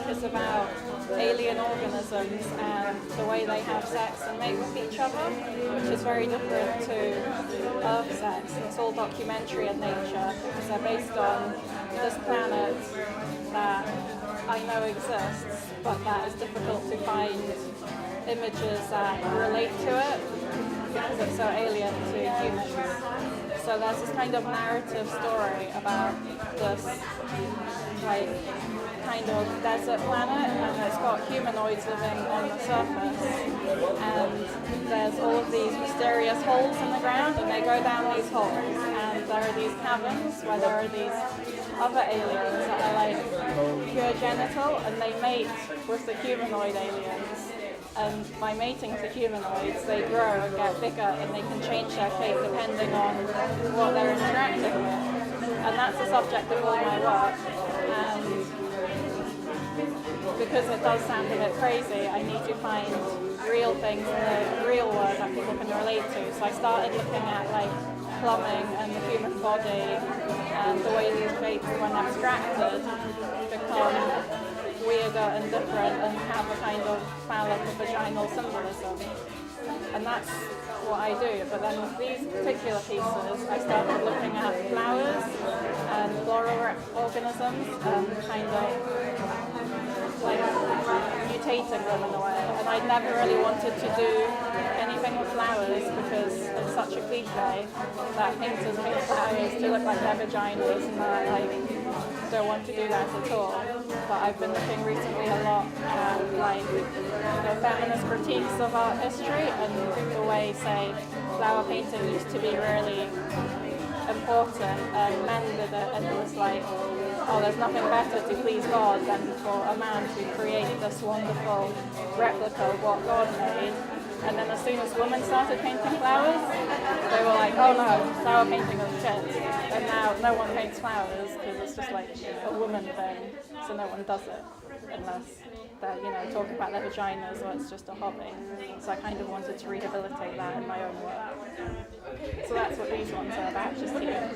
is about alien organisms and the way they have sex and mate with each other, which is very different to Earth sex. It's all documentary in nature because they're based on this planet that I know exists, but that is difficult to find images that relate to it because it's so alien to humans. So there's this kind of narrative story about this like kind of desert planet, and it's got humanoids living on the surface, and there's all of these mysterious holes in the ground, and they go down these holes, and there are these caverns where there are these other aliens that are like pure genital, and they mate with the humanoid aliens. And by mating to humanoids, they grow and get bigger, and they can change their shape depending on what they're interacting with. And that's the subject of all my work. And because it does sound a bit crazy, I need to find real things in the real world that people can relate to. So I started looking at like plumbing and the human body and the way these shapes, when abstracted, become weirder and different and have a kind of phallic or vaginal symbolism. And that's what I do. But then with these particular pieces, I started looking at flowers and floral organisms and kind of like mutating them in a way. And I never really wanted to do anything with flowers because it's such a cliche that painters paint flowers to look like their vaginas, and I don't want to do that at all. But I've been looking recently a lot at like the feminist critiques of art history and the way, say, flower painting used to be really important, and men did it, and it was like, oh, there's nothing better to please God than for a man to create this wonderful replica of what God made. And then as soon as women started painting flowers, they were like, oh no, flower painting is shit. And now no one paints flowers because it's just like a woman thing, so no one does it unless they're, talking about their vaginas or it's just a hobby. So I kind of wanted to rehabilitate that in my own work. So that's what these ones are about, just here.